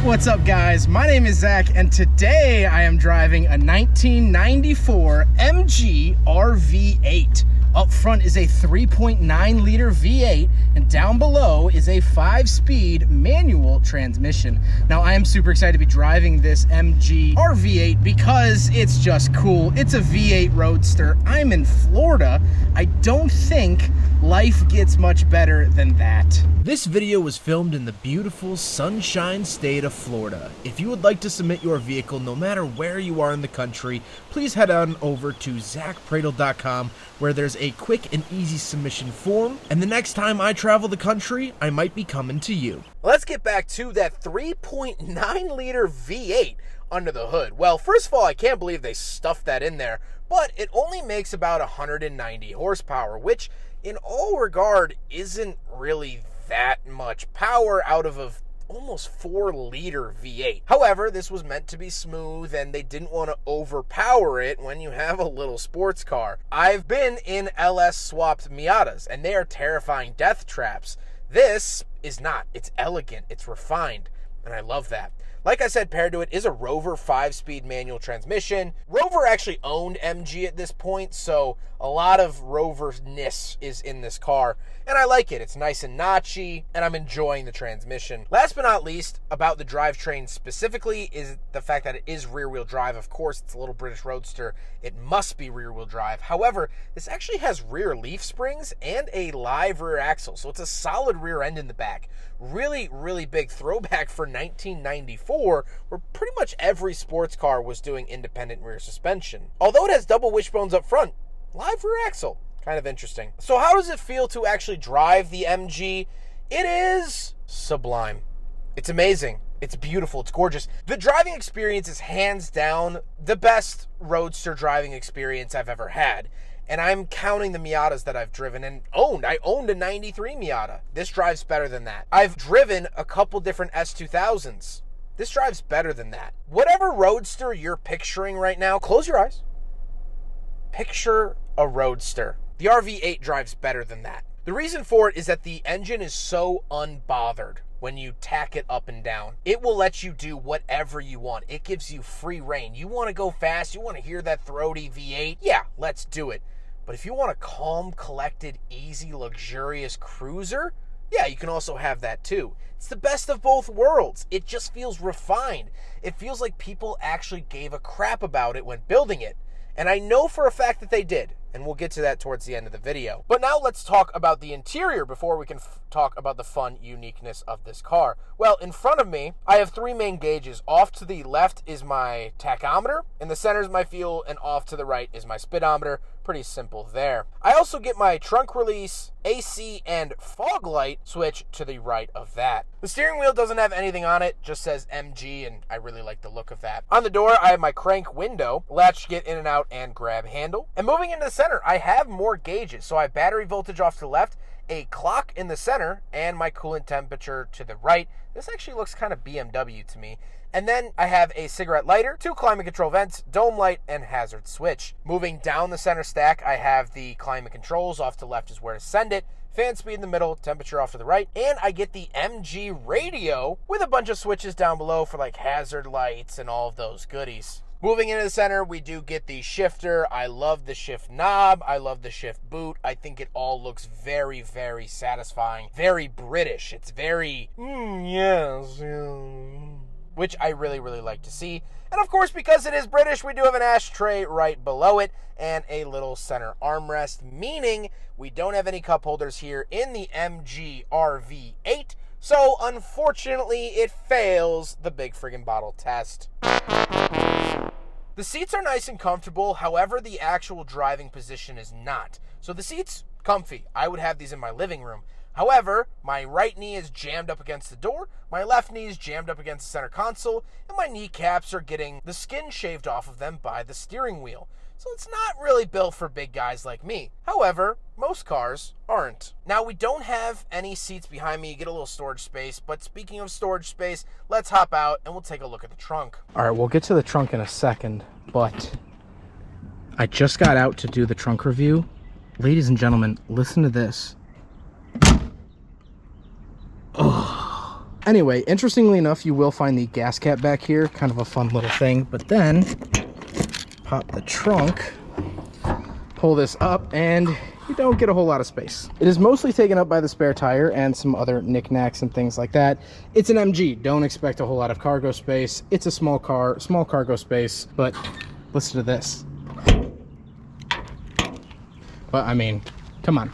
What's up, guys? My name is Zach, and today I am driving a 1994 MG RV8. Up front is a 3.9 liter V8, and down below is a 5-speed manual transmission. Now, I am super excited to be driving this MG RV8 because it's just cool. It's a V8 Roadster. I'm in Florida. I don't think life gets much better than that. This video was filmed in the beautiful sunshine state of Florida. If you would like to submit your vehicle no matter where you are in the country, please head on over to zackpradel.com, where there's a quick and easy submission form, and the next time I travel the country, I might be coming to you. Let's get back to that 3.9 liter V8 under the hood. Well, first of all, I can't believe they stuffed that in there, but it only makes about 190 horsepower, which in all regard isn't really that much power out of a almost 4 liter V8. However, this was meant to be smooth, and they didn't want to overpower it when you have a little sports car. I've been in LS swapped Miatas, and they are terrifying death traps. This is not. It's elegant, it's refined, and I love that. Like I said, paired to it is a Rover 5-speed manual transmission. Rover actually owned MG at this point, so a lot of Rover-ness is in this car, and I like it. It's nice and notchy, and I'm enjoying the transmission. Last but not least, about the drivetrain specifically, is the fact that it is rear-wheel drive. Of course, it's a little British Roadster. It must be rear-wheel drive. However, this actually has rear leaf springs and a live rear axle, so it's a solid rear end in the back. Really, really big throwback for 1994, where pretty much every sports car was doing independent rear suspension. Although it has double wishbones up front, live rear axle. Kind of interesting. So how does it feel to actually drive the MG? It is sublime. It's amazing. It's beautiful. It's gorgeous. The driving experience is hands down the best Roadster driving experience I've ever had. And I'm counting the Miatas that I've driven and owned. I owned a 93 Miata. This drives better than that. I've driven a couple different S2000s. This drives better than that. Whatever Roadster you're picturing right now, close your eyes. Picture a Roadster. The RV8 drives better than that. The reason for it is that the engine is so unbothered when you tack it up and down. It will let you do whatever you want. It gives you free reign. You want to go fast, you want to hear that throaty V8, yeah, let's do it. But if you want a calm, collected, easy, luxurious cruiser, yeah, you can also have that too. It's the best of both worlds. It just feels refined. It feels like people actually gave a crap about it when building it. And I know for a fact that they did, and we'll get to that towards the end of the video. But now let's talk about the interior before we can talk about the fun uniqueness of this car. Well, in front of me, I have 3 main gauges. Off to the left is my tachometer, in the center is my fuel, and off to the right is my speedometer. Pretty simple there. I also get my trunk release, AC, and fog light switch to the right of that. The steering wheel doesn't have anything on it, just says MG, and I really like the look of that. On the door, I have my crank window, latch to get in and out, and grab handle. And moving into the center, I have more gauges. So I have battery voltage off to the left, a clock in the center, and my coolant temperature to the right. This actually looks kind of BMW to me. And then I have a cigarette lighter, 2 climate control vents, dome light, and hazard switch. Moving down the center stack, I have the climate controls. Off to the left is where to send it. Fan speed in the middle, temperature off to the right. And I get the MG radio with a bunch of switches down below for like hazard lights and all of those goodies. Moving into the center, we do get the shifter. I love the shift knob. I love the shift boot. I think it all looks very, very satisfying. Very British. It's very, yes, which I really, really like to see. And of course, because it is British, we do have an ashtray right below it and a little center armrest, meaning we don't have any cup holders here in the MG RV8. So, unfortunately, it fails the big friggin' bottle test. The seats are nice and comfortable, however, the actual driving position is not. So the seats, comfy. I would have these in my living room. However, my right knee is jammed up against the door, my left knee is jammed up against the center console, and my kneecaps are getting the skin shaved off of them by the steering wheel. So it's not really built for big guys like me. However, most cars aren't. Now, we don't have any seats behind me. You get a little storage space, but speaking of storage space, let's hop out and we'll take a look at the trunk. All right, we'll get to the trunk in a second, but I just got out to do the trunk review. Ladies and gentlemen, listen to this. Oh, Anyway, interestingly enough, you will find the gas cap back here, kind of a fun little thing. But then pop the trunk, pull this up, and you don't get a whole lot of space. It is mostly taken up by the spare tire and some other knickknacks and things like that. It's an MG. Don't expect a whole lot of cargo space. It's a small car, small cargo space, but listen to this. But I mean, come on.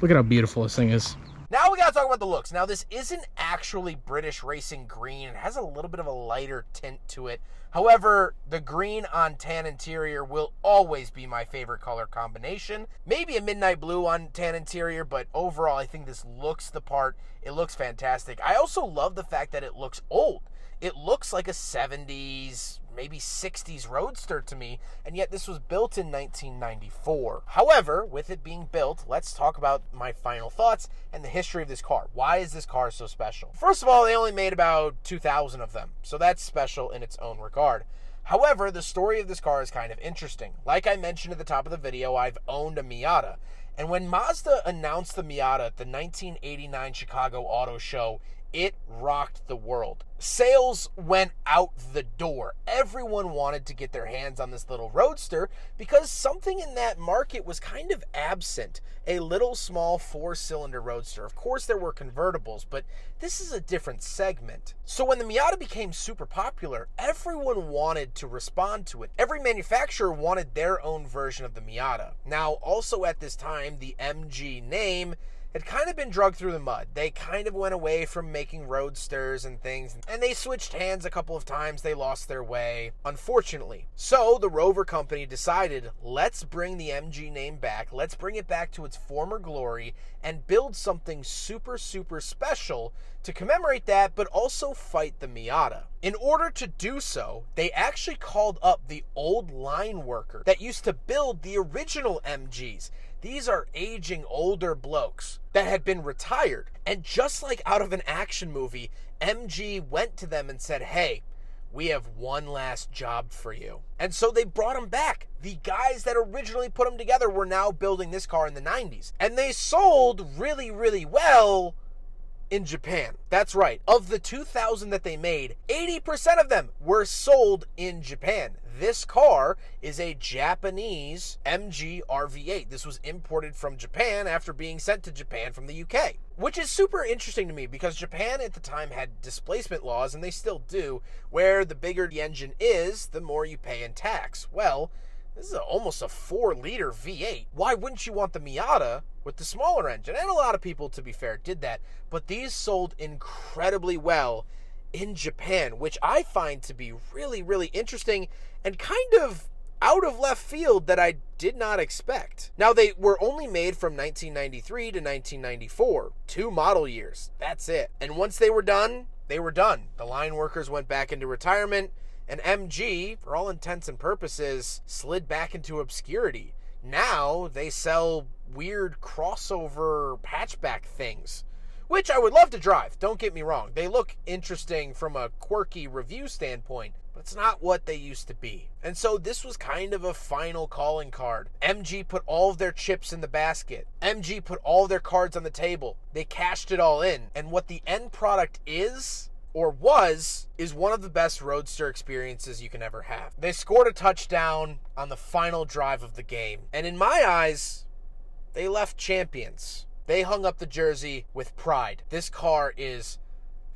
Look at how beautiful this thing is. Now we gotta talk about the looks. Now this isn't actually British Racing green. It has a little bit of a lighter tint to it. However, the green on tan interior will always be my favorite color combination. Maybe a midnight blue on tan interior, but overall I think this looks the part. It looks fantastic. I also love the fact that it looks old. It looks like a 70s, maybe 60s Roadster to me, and yet this was built in 1994. However, with it being built, let's talk about my final thoughts and the history of this car. Why is this car so special? First of all, they only made about 2,000 of them, so that's special in its own regard. However, the story of this car is kind of interesting. Like I mentioned at the top of the video, I've owned a Miata, and when Mazda announced the Miata at the 1989 Chicago Auto Show, it rocked the world. Sales went out the door. Everyone wanted to get their hands on this little Roadster because something in that market was kind of absent. A little small 4-cylinder Roadster. Of course there were convertibles, but this is a different segment. So when the Miata became super popular, everyone wanted to respond to it. Every manufacturer wanted their own version of the Miata. Now, also at this time, the MG name had kind of been dragged through the mud. They kind of went away from making Roadsters and things, and they switched hands a couple of times. They lost their way, unfortunately. So the Rover company decided, let's bring the MG name back, let's bring it back to its former glory, and build something super, super special to commemorate that, but also fight the Miata. In order to do so, they actually called up the old line worker that used to build the original MGs. These are aging older blokes that had been retired. And just like out of an action movie, MG went to them and said, hey, we have one last job for you. And so they brought them back. The guys that originally put them together were now building this car in the 90s. And they sold really, really well in Japan. That's right. Of the 2,000 that they made, 80% of them were sold in Japan. This car is a Japanese MG RV8. This was imported from Japan after being sent to Japan from the UK, which is super interesting to me because Japan at the time had displacement laws, and they still do, where the bigger the engine is, the more you pay in tax. Well, this is almost a 4-liter V8. Why wouldn't you want the Miata with the smaller engine? And a lot of people, to be fair, did that. But these sold incredibly well in Japan, which I find to be really, really interesting and kind of out of left field that I did not expect. Now, they were only made from 1993 to 1994. 2 model years. That's it. And once they were done, they were done. The line workers went back into retirement, and MG, for all intents and purposes, slid back into obscurity. Now they sell weird crossover hatchback things, which I would love to drive. Don't get me wrong. They look interesting from a quirky review standpoint, but it's not what they used to be. And so this was kind of a final calling card. MG put all of their chips in the basket. MG put all their cards on the table. They cashed it all in. And what the end product is, or was, is one of the best Roadster experiences you can ever have. They scored a touchdown on the final drive of the game. And in my eyes, they left champions. They hung up the jersey with pride. This car is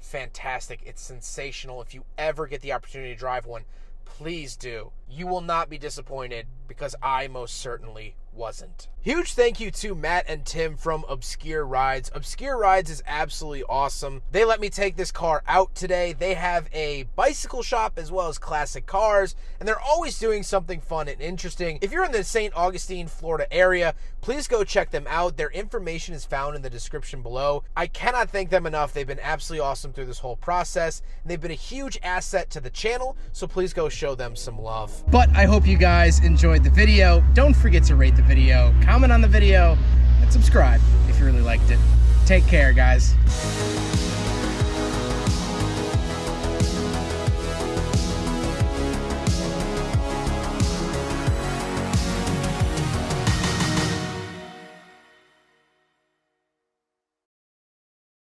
fantastic. It's sensational. If you ever get the opportunity to drive one, please do. You will not be disappointed, because I most certainly wasn't. Huge thank you to Matt and Tim from Obscure Rides. Obscure Rides is absolutely awesome. They let me take this car out today. They have a bicycle shop as well as classic cars, and they're always doing something fun and interesting. If you're in the St. Augustine, Florida area, please go check them out. Their information is found in the description below. I cannot thank them enough. They've been absolutely awesome through this whole process, and they've been a huge asset to the channel, so please go show them some love. But I hope you guys enjoyed the video. Don't forget to rate the video, comment on the video, and subscribe if you really liked it. Take care, guys.